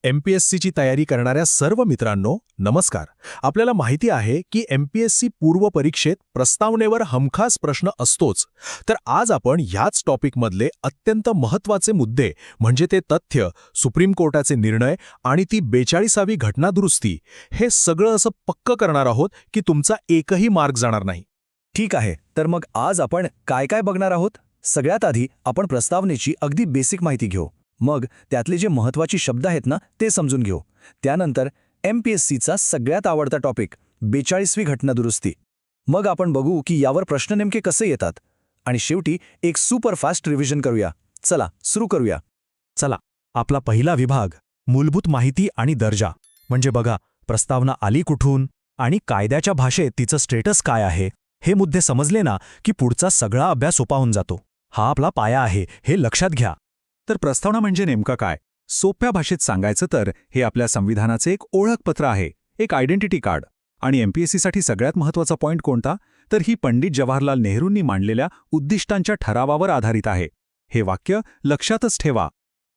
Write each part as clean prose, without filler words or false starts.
एमपीएससीची तयारी करणाऱ्या सर्व मित्रांनो, नमस्कार. आपल्याला माहिती आहे की एमपीएससी पूर्व परीक्षेत प्रस्तावनेवर हमखास प्रश्न असतोच. तर आज आपण ह्याच टॉपिकमधले अत्यंत महत्त्वाचे मुद्दे म्हणजे ते तथ्य, सुप्रीम कोर्टाचे निर्णय आणि ती 42वी घटनादुरुस्ती हे सगळं असं पक्क करणार आहोत की तुमचा एकही मार्क जाणार नाही. ठीक आहे, तर मग आज आपण काय काय बघणार आहोत? सगळ्यात आधी आपण प्रस्तावनेची अगदी बेसिक माहिती घेऊ. मग त्यातले जे महत्त्वाचे शब्द आहेत ना ते समजून घेऊ. त्यानंतर एमपीएससीचा सगळ्यात आवडता टॉपिक 42वी घटनादुरुस्ती. मग आपण बघू की यावर प्रश्न नेमके कसे येतात. आणि शेवटी एक सुपरफास्ट रिव्हिजन करूया. चला सुरू करूया. चला, आपला पहिला विभाग मूलभूत माहिती आणि दर्जा. म्हणजे बघा, प्रस्तावना आली कुठून आणि कायद्याच्या भाषेत तिचं स्टेटस काय आहे, हे मुद्दे समजले ना की पुढचा सगळा अभ्यास सोपा होऊन जातो. हा आपला पाया आहे, हे लक्षात घ्या. तर प्रस्तावना म्हणजे नेमकं काय? सोप्या भाषेत सांगायचं तर हे आपल्या संविधानाचे एक ओळखपत्र आहे, एक आयडेंटिटी कार्ड. आणि एमपीएससीसाठी सगळ्यात महत्त्वाचा पॉईंट कोणता? तर ही पंडित जवाहरलाल नेहरूंनी मांडलेल्या उद्दिष्टांच्या ठरावावर आधारित आहे. हे वाक्य लक्षातच ठेवा.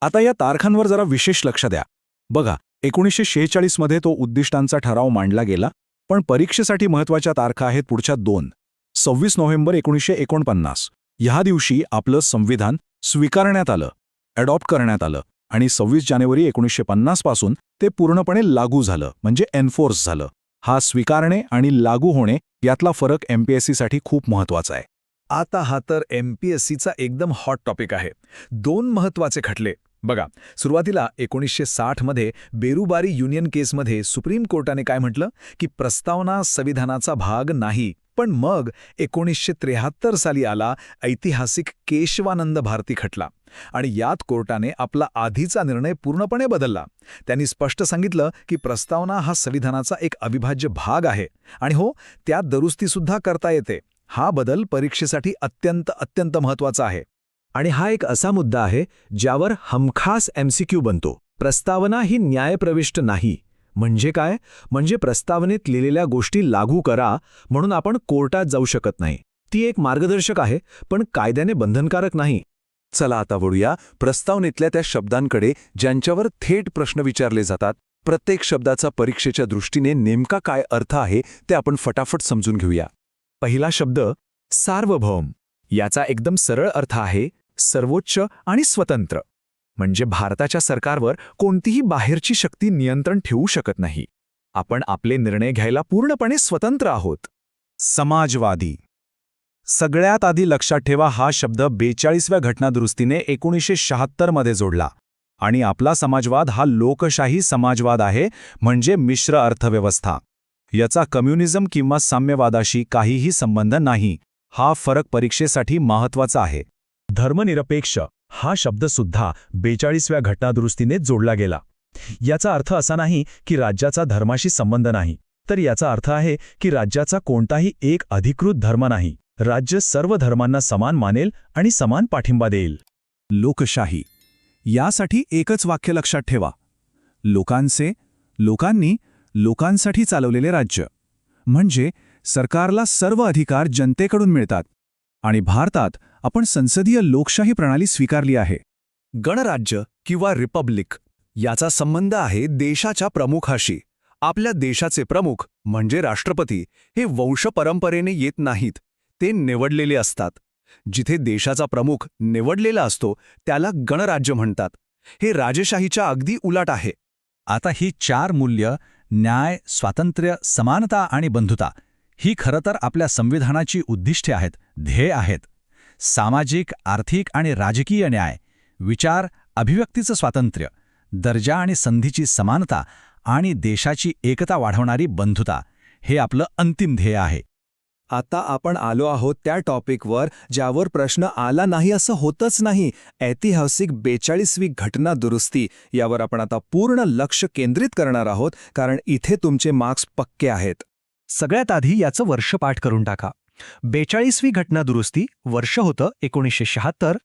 आता या तारखांवर जरा विशेष लक्ष द्या. बघा, 1946 मध्ये तो उद्दिष्टांचा ठराव मांडला गेला, पण परीक्षेसाठी महत्त्वाच्या तारखा आहेत पुढच्या दोन. 26 नोव्हेंबर 1949 ह्या दिवशी आपलं संविधान स्वीकारण्यात आलं, अडॉप्ट करण्यात आलं. आणि 26 जानेवारी 1950 पासून ते पूर्णपणे लागू झालं, म्हणजे एन्फोर्स झालं. हा स्वीकारणे आणि लागू होणे यातला फरक एमपीएससीसाठी खूप महत्त्वाचा आहे. आता हा तर एमपीएससीचा एकदम हॉट टॉपिक आहे. दोन महत्त्वाचे खटले बघा. सुरुवातीला 1960 मध्ये बेरुबारी युनियन केसमध्ये सुप्रीम कोर्टाने काय म्हटलं की प्रस्तावना संविधानाचा भाग नाही. पण मग 1973 साली आला ऐतिहासिक केशवानंद भारती खटला आणि यात कोर्टाने आपला आधीचा निर्णय पूर्णपणे बदलला. त्यांनी स्पष्ट सांगितलं की प्रस्तावना हा संविधानाचा एक अविभाज्य भाग आहे आणि हो, त्यात दुरुस्तीसुद्धा करता येते. हा बदल परीक्षेसाठी अत्यंत महत्त्वाचा आहे. आणि हा एक असा मुद्दा आहे ज्यावर हमखास एमसीक्यू बनतो. प्रस्तावना ही न्यायप्रविष्ट नाही. म्हणजे काय? म्हणजे प्रस्तावनेत लिहिलेल्या गोष्टी लागू करा म्हणून आपण कोर्टात जाऊ शकत नाही. ती एक मार्गदर्शक आहे, पण कायद्याने बंधनकारक नाही. चला आता वळूया प्रस्तावनेतल्या त्या शब्दांकडे ज्यांच्यावर थेट प्रश्न विचारले जातात. प्रत्येक शब्दाचा परीक्षेच्या दृष्टीने नेमका काय अर्थ आहे ते आपण फटाफट समजून घेऊया. पहिला शब्द सार्वभौम. याचा एकदम सरळ अर्थ आहे सर्वोच्च आणि स्वतंत्र. म्हणजे भारताच्या सरकारवर कोणतीही बाहेरची शक्ती नियंत्रण ठेवू शकत नाही. आपण आपले निर्णय घ्यायला पूर्णपणे स्वतंत्र आहोत. समाजवादी. सगळ्यात आधी लक्षात ठेवा, हा शब्द 42व्या घटनादुरुस्तीने 1976 मध्ये जोडला. आणि आपला समाजवाद हा लोकशाही समाजवाद आहे, म्हणजे मिश्र अर्थव्यवस्था. याचा कम्युनिझम किंवा साम्यवादाशी काहीही संबंध नाही. हा फरक परीक्षेसाठी महत्त्वाचा आहे. धर्मनिरपेक्ष हा शब्दसुद्धा 42व्या घटनादुरुस्तीने जोडला गेला. याचा अर्थ असा नाही की राज्याचा धर्माशी संबंध नाही, तर याचा अर्थ आहे की राज्याचा कोणताही एक अधिकृत धर्म नाही. राज्य सर्व धर्मांना समान मानेल आणि समान पाठिंबा देईल. लोकशाही. यासाठी एकच वाक्य लक्षात ठेवा. लोकांनी लोकांसाठी चालवलेले राज्य. म्हणजे सरकारला सर्व अधिकार जनतेकडून मिळतात. आणि भारतात आपण संसदीय लोकशाही प्रणाली स्वीकारली आहे. गणराज्य किंवा रिपब्लिक याचा संबंध आहे देशाच्या प्रमुखाशी. आपल्या देशाचे प्रमुख म्हणजे राष्ट्रपती हे वंशपरंपरेने येत नाहीत, ते निवडलेले असतात. जिथे देशाचा प्रमुख निवडलेला असतो त्याला गणराज्य म्हणतात. हे राजेशाहीच्या अगदी उलट आहे. आता ही 4 मूल्य न्याय, स्वातंत्र्य, समानता आणि बंधुता ही खरं तर आपल्या संविधानाची उद्दिष्टे आहेत, ध्येय आहेत. सामाजिक, आर्थिक आणि राजकीय न्याय, विचार, अभिव्यक्तीचं स्वातंत्र्य, दर्जा आणि संधीची समानता आणि देशाची एकता वाढवणारी बंधुता हे आपलं अंतिम ध्येय आहे. आता आपण आलो आहोत त्या टॉपिकवर ज्यावर प्रश्न आला नाही असं होतच नाही. ऐतिहासिक 42वी घटना दुरुस्ती यावर आपण आता पूर्ण लक्ष केंद्रित करणार आहोत, कारण इथे तुमचे मार्क्स पक्के आहेत. सगळ्यात आधी याचं वर्ष पाठ करून टाका. 42वी घटना दुरुस्ती वर्ष होतं 1976.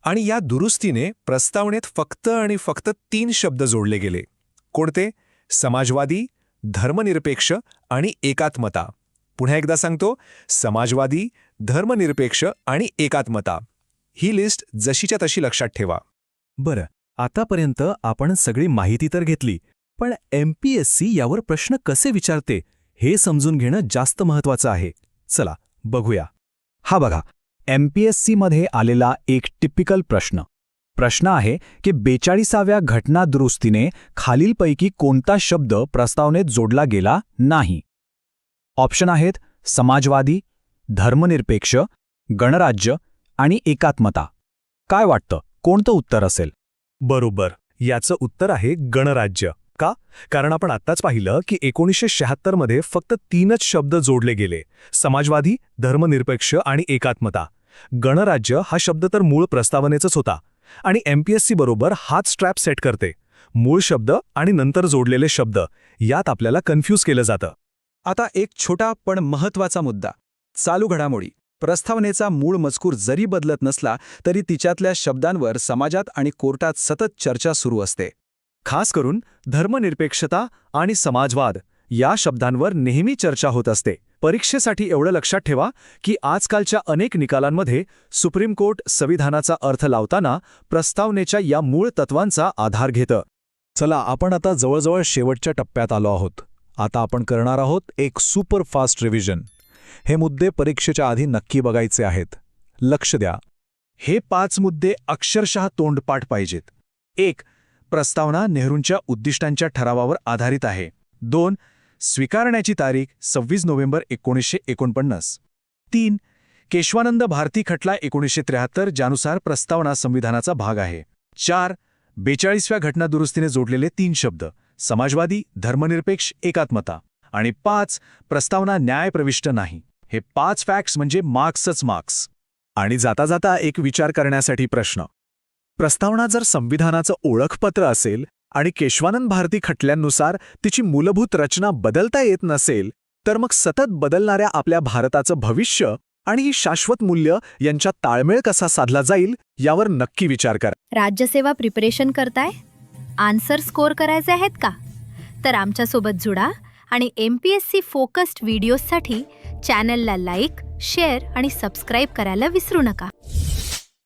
आणि या दुरुस्तीने प्रस्तावनेत फक्त आणि फक्त 3 शब्द जोडले गेले. कोणते? समाजवादी, धर्मनिरपेक्ष आणि एकात्मता. पुन्हा एकदा सांगतो, समाजवादी, धर्मनिरपेक्ष आणि एकात्मता. ही लिस्ट जशीच्या तशी लक्षात ठेवा. बरं, आतापर्यंत आपण सगळी माहिती तर घेतली, पण MPSC यावर प्रश्न कसे विचारते हे समजून घेणं जास्त महत्वाचं आहे. चला बघूया. हा बघा, MPSCमध्ये आलेला एक टिपिकल प्रश्न आहे की 42व्या घटनादुरुस्तीने खालीलपैकी कोणता शब्द प्रस्तावनेत जोडला गेला नाही. ऑप्शन आहेत समाजवादी, धर्मनिरपेक्ष, गणराज्य आणि एकात्मता. काय वाटतं, कोणतं उत्तर असेल? बरोबर, याचं उत्तर आहे गणराज्य. का? कारण आपण आत्ताच पाहिलं की 1976 मध्ये फक्त 3च शब्द जोडले गेले: समाजवादी, धर्मनिरपेक्ष आणि एकात्मता. गणराज्य हा शब्द तर मूळ प्रस्तावनेचाच होता आणि MPSC बरोबर हाच ट्रॅप सेट करते. मूळ शब्द आणि नंतर जोडलेले शब्द यात आपल्याला कन्फ्यूज केलं जातं. आता एक छोटा पण महत्वाचा मुद्दा. चालू घडामोडी. प्रस्तावनेचा मूळ मजकूर जरी बदलत नसला तरी तिच्यातल्या शब्दांवर समाजात आणि कोर्टात सतत चर्चा सुरू असते. खास करून धर्मनिरपेक्षता आणि समाजवाद या शब्दांवर नेहमी चर्चा होत असते. परीक्षेसाठी एवढं लक्षात ठेवा की आजकालच्या अनेक निकालांमध्ये सुप्रीम कोर्ट संविधानाचा अर्थ लावताना प्रस्तावनेच्या या मूळ तत्वांचा आधार घेतं. चला, आपण आता जवळजवळ शेवटच्या टप्प्यात आलो आहोत. आता आपण करणार आहोत एक सुपर फास्ट रिव्हिजन. हे मुद्दे परीक्षेच्या आधी नक्की बघायचे आहेत. लक्ष द्या. हे 5 मुद्दे अक्षरशः तोंडपाठ पाहिजेत. 1. प्रस्तावना नेहरूंच्या उद्दिष्टांच्या ठरावावर आधारित आहे. 2. स्वीकारण्याची तारीख 26 नोव्हेंबर 1949. 3. केशवानंद भारती खटला 1973 ज्यानुसार प्रस्तावना संविधानाचा भाग आहे. 4. 42व्या घटनादुरुस्तीने जोडलेले 3 शब्द: समाजवादी, धर्मनिरपेक्ष, एकात्मता. आणि 5. प्रस्तावना न्यायप्रविष्ट नाही. हे 5 फॅक्ट्स म्हणजे मार्क्सच मार्क्स. आणि जाता जाता एक विचार करण्यासाठी प्रश्न. प्रस्तावना जर संविधानाचं ओळखपत्र असेल आणि केशवानंद भारती खटल्यांनुसार तिची मूलभूत रचना बदलता येत नसेल, तर मग सतत बदलणाऱ्या आपल्या भारताचं भविष्य आणि ही शाश्वत मूल्य यांच्यात ताळमेळ कसा साधला जाईल यावर नक्की विचार करा. राज्यसेवा प्रिपरेशन करताय? आन्सर स्कोअर करायचे आहेत का? तर आमच्यासोबत जुडा आणि MPSC फोकस्ड व्हिडिओजसाठी चॅनलला लाईक, शेअर आणि सबस्क्राईब करायला विसरू नका.